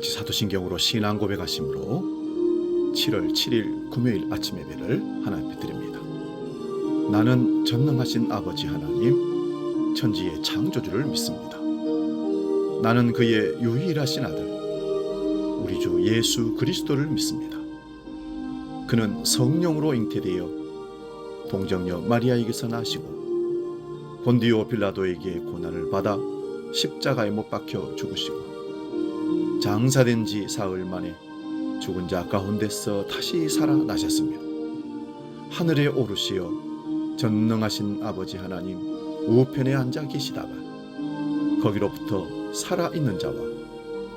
같이 사도신경으로 신앙 고백하심으로 7월 7일 금요일 아침 예배를 하나님 앞에 드립니다. 나는 전능하신 아버지 하나님, 천지의 창조주를 믿습니다. 나는 그의 유일하신 아들, 우리 주 예수 그리스도를 믿습니다. 그는 성령으로 잉태되어 동정녀 마리아에게서 나시고 본디오 빌라도에게 고난을 받아 십자가에 못 박혀 죽으시고 장사된 지 사흘 만에 죽은 자 가운데서 다시 살아나셨으며 하늘에 오르시어 전능하신 아버지 하나님 우편에 앉아 계시다가 거기로부터 살아있는 자와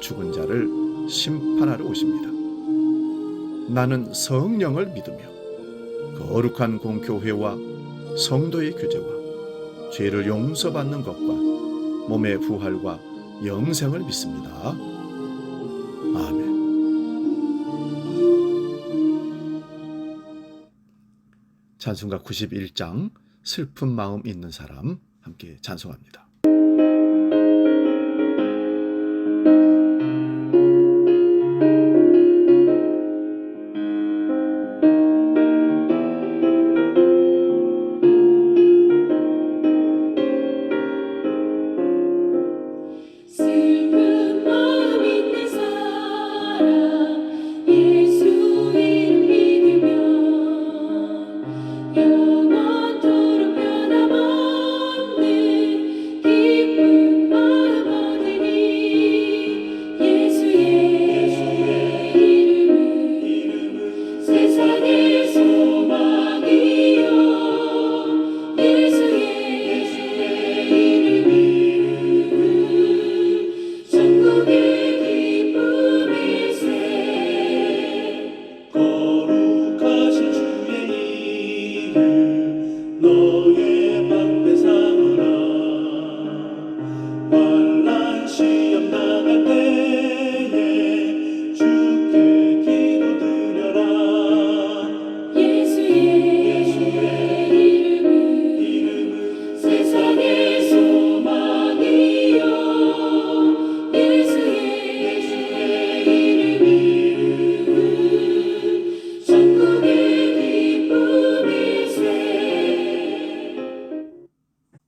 죽은 자를 심판하러 오십니다. 나는 성령을 믿으며 거룩한 공교회와 성도의 교제와 죄를 용서받는 것과 몸의 부활과 영생을 믿습니다. 아멘. 찬송가 91장 슬픈 마음 있는 사람 함께 찬송합니다.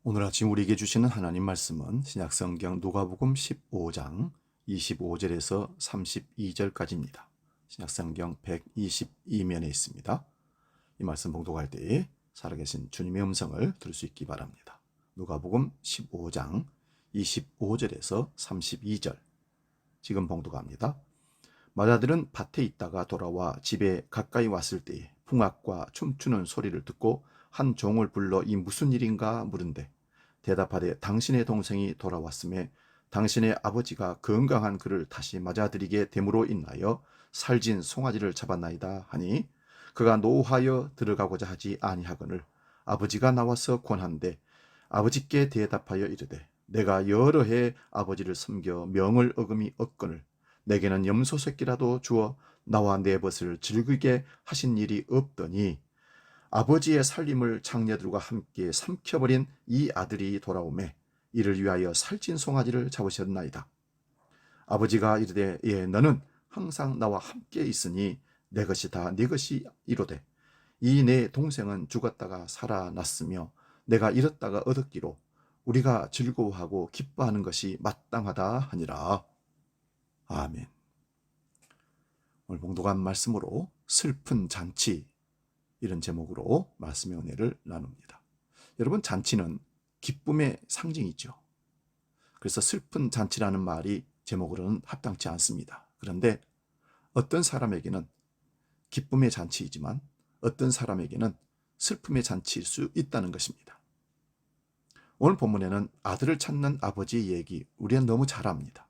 오늘 아침 우리에게 주시는 하나님 말씀은 신약성경 누가복음 15장 25절에서 32절까지입니다. 신약성경 122면에 있습니다. 이 말씀 봉독할 때에 살아계신 주님의 음성을 들을 수 있기 바랍니다. 누가복음 15장 25절에서 32절 지금 봉독합니다. 마자들은 밭에 있다가 돌아와 집에 가까이 왔을 때에 풍악과 춤추는 소리를 듣고 한 종을 불러 이 무슨 일인가 물은데 대답하되 당신의 동생이 돌아왔음에 당신의 아버지가 건강한 그를 다시 맞아들이게 됨으로 인하여 살진 송아지를 잡았나이다 하니 그가 노하여 들어가고자 하지 아니하거늘 아버지가 나와서 권한대 아버지께 대답하여 이르되 내가 여러 해 아버지를 섬겨 명을 어금이 없거늘 내게는 염소 새끼라도 주어 나와 내 벗을 즐기게 하신 일이 없더니 아버지의 살림을 장녀들과 함께 삼켜버린 이 아들이 돌아오매 이를 위하여 살찐 송아지를 잡으셨나이다. 아버지가 이르되 예 너는 항상 나와 함께 있으니 내 것이 다 네 것이 이로되 이 내 동생은 죽었다가 살아났으며 내가 잃었다가 얻었기로 우리가 즐거워하고 기뻐하는 것이 마땅하다 하니라. 아멘. 오늘 봉독한 말씀으로 슬픈 잔치 이런 제목으로 말씀의 은혜를 나눕니다. 여러분 잔치는 기쁨의 상징이죠. 그래서 슬픈 잔치라는 말이 제목으로는 합당치 않습니다. 그런데 어떤 사람에게는 기쁨의 잔치이지만 어떤 사람에게는 슬픔의 잔치일 수 있다는 것입니다. 오늘 본문에는 아들을 찾는 아버지의 얘기 우리는 너무 잘 압니다.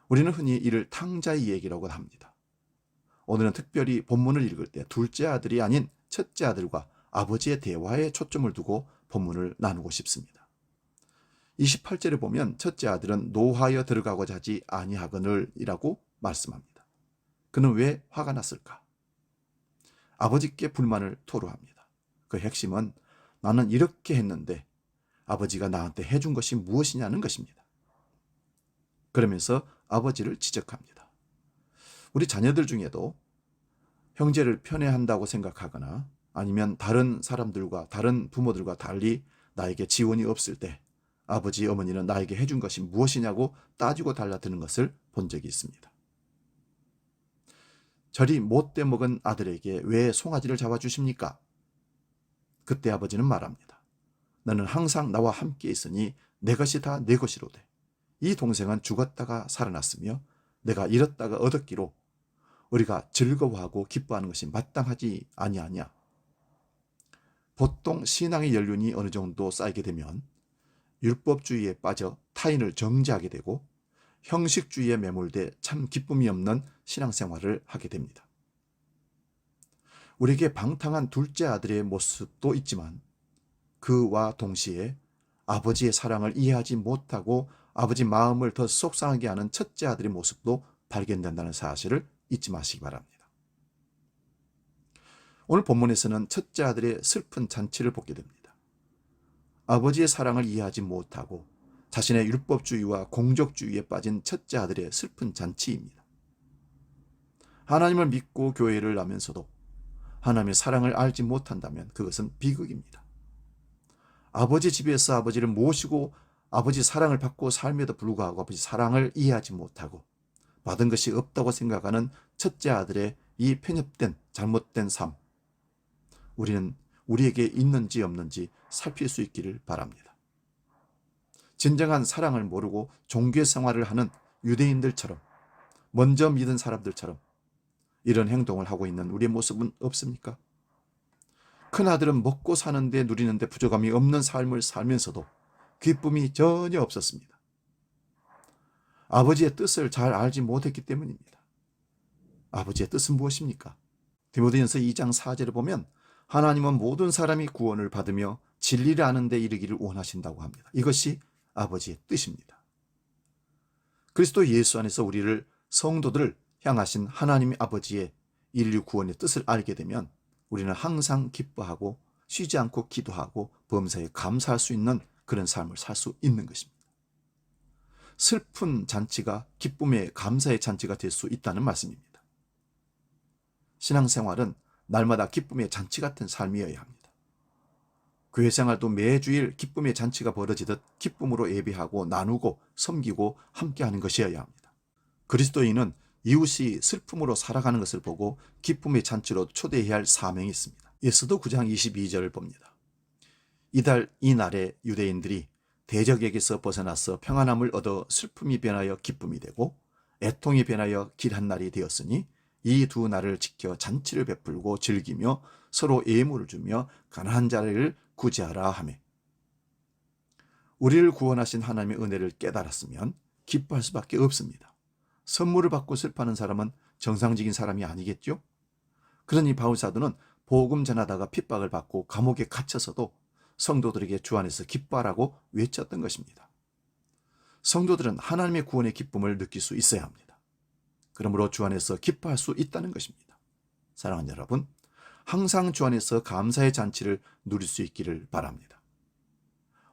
우리는 흔히 이를 탕자의 얘기라고 합니다. 오늘은 특별히 본문을 읽을 때 둘째 아들이 아닌 첫째 아들과 아버지의 대화에 초점을 두고 본문을 나누고 싶습니다. 28절에 보면 첫째 아들은 노하여 들어가고자 하지 아니하거늘 이라고 말씀합니다. 그는 왜 화가 났을까? 아버지께 불만을 토로합니다. 그 핵심은 나는 이렇게 했는데 아버지가 나한테 해준 것이 무엇이냐는 것입니다. 그러면서 아버지를 지적합니다. 우리 자녀들 중에도 형제를 편애한다고 생각하거나 아니면 다른 사람들과 다른 부모들과 달리 나에게 지원이 없을 때 아버지, 어머니는 나에게 해준 것이 무엇이냐고 따지고 달라드는 것을 본 적이 있습니다. 저리 못돼 먹은 아들에게 왜 송아지를 잡아주십니까? 그때 아버지는 말합니다. 너는 항상 나와 함께 있으니 내 것이 다 내 것이로되 이 동생은 죽었다가 살아났으며 내가 잃었다가 얻었기로 우리가 즐거워하고 기뻐하는 것이 마땅하지 아니하냐. 보통 신앙의 연륜이 어느 정도 쌓이게 되면 율법주의에 빠져 타인을 정죄하게 되고 형식주의에 매몰돼 참 기쁨이 없는 신앙생활을 하게 됩니다. 우리에게 방탕한 둘째 아들의 모습도 있지만 그와 동시에 아버지의 사랑을 이해하지 못하고 아버지 마음을 더 속상하게 하는 첫째 아들의 모습도 발견된다는 사실을 잊지 마시기 바랍니다. 오늘 본문에서는 첫째 아들의 슬픈 잔치를 보게 됩니다. 아버지의 사랑을 이해하지 못하고 자신의 율법주의와 공적주의에 빠진 첫째 아들의 슬픈 잔치입니다. 하나님을 믿고 교회를 나면서도 하나님의 사랑을 알지 못한다면 그것은 비극입니다. 아버지 집에서 아버지를 모시고 아버지 사랑을 받고 삶에도 불구하고 아버지 사랑을 이해하지 못하고 받은 것이 없다고 생각하는 첫째 아들의 이 편협된 잘못된 삶, 우리는 우리에게 있는지 없는지 살필 수 있기를 바랍니다. 진정한 사랑을 모르고 종교 생활을 하는 유대인들처럼 먼저 믿은 사람들처럼 이런 행동을 하고 있는 우리의 모습은 없습니까? 큰아들은 먹고 사는데 누리는데 부족함이 없는 삶을 살면서도 기쁨이 전혀 없었습니다. 아버지의 뜻을 잘 알지 못했기 때문입니다. 아버지의 뜻은 무엇입니까? 디모데전서 2장 4절을 보면 하나님은 모든 사람이 구원을 받으며 진리를 아는 데 이르기를 원하신다고 합니다. 이것이 아버지의 뜻입니다. 그리스도 예수 안에서 우리를 성도들을 향하신 하나님의 아버지의 인류 구원의 뜻을 알게 되면 우리는 항상 기뻐하고 쉬지 않고 기도하고 범사에 감사할 수 있는 그런 삶을 살 수 있는 것입니다. 슬픈 잔치가 기쁨의 감사의 잔치가 될 수 있다는 말씀입니다. 신앙생활은 날마다 기쁨의 잔치 같은 삶이어야 합니다. 교회 생활도 매주일 기쁨의 잔치가 벌어지듯 기쁨으로 예배하고 나누고 섬기고 함께하는 것이어야 합니다. 그리스도인은 이웃이 슬픔으로 살아가는 것을 보고 기쁨의 잔치로 초대해야 할 사명이 있습니다. 에스더 9장 22절을 봅니다. 이날에 유대인들이 대적에게서 벗어나서 평안함을 얻어 슬픔이 변하여 기쁨이 되고 애통이 변하여 길한 날이 되었으니 이 두 날을 지켜 잔치를 베풀고 즐기며 서로 예물을 주며 가난한 자를 구제하라 하매. 우리를 구원하신 하나님의 은혜를 깨달았으면 기뻐할 수밖에 없습니다. 선물을 받고 슬퍼하는 사람은 정상적인 사람이 아니겠죠? 그러니 바울사도는 복음 전하다가 핍박을 받고 감옥에 갇혀서도 성도들에게 주 안에서 기뻐하라고 외쳤던 것입니다. 성도들은 하나님의 구원의 기쁨을 느낄 수 있어야 합니다. 그러므로 주 안에서 기뻐할 수 있다는 것입니다. 사랑하는 여러분, 항상 주 안에서 감사의 잔치를 누릴 수 있기를 바랍니다.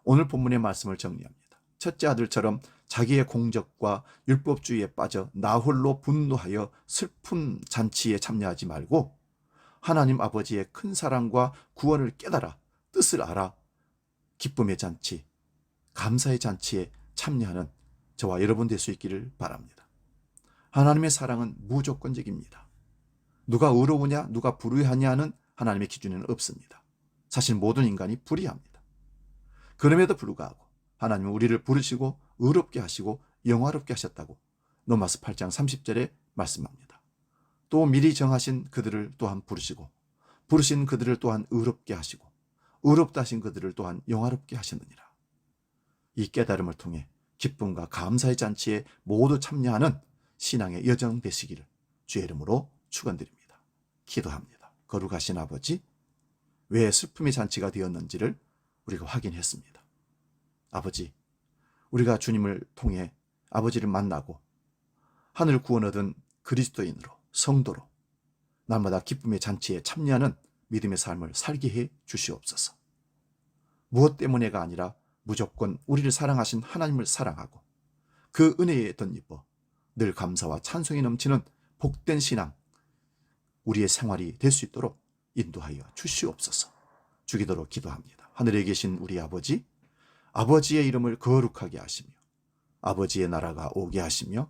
오늘 본문의 말씀을 정리합니다. 첫째 아들처럼 자기의 공적과 율법주의에 빠져 나 홀로 분노하여 슬픈 잔치에 참여하지 말고 하나님 아버지의 큰 사랑과 구원을 깨달아 뜻을 알아 기쁨의 잔치, 감사의 잔치에 참여하는 저와 여러분 될 수 있기를 바랍니다. 하나님의 사랑은 무조건적입니다. 누가 의로우냐 누가 불의하냐는 하나님의 기준에는 없습니다. 사실 모든 인간이 불의합니다. 그럼에도 불구하고 하나님은 우리를 부르시고 의롭게 하시고 영화롭게 하셨다고 로마서 8장 30절에 말씀합니다. 또 미리 정하신 그들을 또한 부르시고 부르신 그들을 또한 의롭게 하시고 의롭다 하신 그들을 또한 영화롭게 하셨느니라. 이 깨달음을 통해 기쁨과 감사의 잔치에 모두 참여하는 신앙의 여정 되시기를 주의 이름으로 축원드립니다. 기도합니다. 거룩하신 아버지, 왜 슬픔의 잔치가 되었는지를 우리가 확인했습니다. 아버지, 우리가 주님을 통해 아버지를 만나고 하늘 구원 얻은 그리스도인으로 성도로 날마다 기쁨의 잔치에 참여하는 믿음의 삶을 살게 해 주시옵소서. 무엇 때문에가 아니라 무조건 우리를 사랑하신 하나님을 사랑하고 그 은혜에 덧입어 늘 감사와 찬송이 넘치는 복된 신앙, 우리의 생활이 될 수 있도록 인도하여 주시옵소서. 주기도록 기도합니다. 하늘에 계신 우리 아버지, 아버지의 이름을 거룩하게 하시며 아버지의 나라가 오게 하시며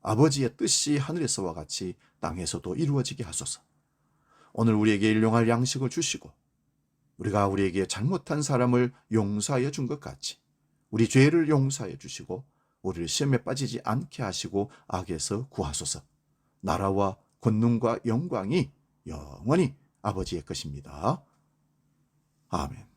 아버지의 뜻이 하늘에서와 같이 땅에서도 이루어지게 하소서. 오늘 우리에게 일용할 양식을 주시고 우리가 우리에게 잘못한 사람을 용서하여 준 것 같이 우리 죄를 용서하여 주시고 우리를 시험에 빠지지 않게 하시고 악에서 구하소서. 나라와 권능과 영광이 영원히 아버지의 것입니다. 아멘.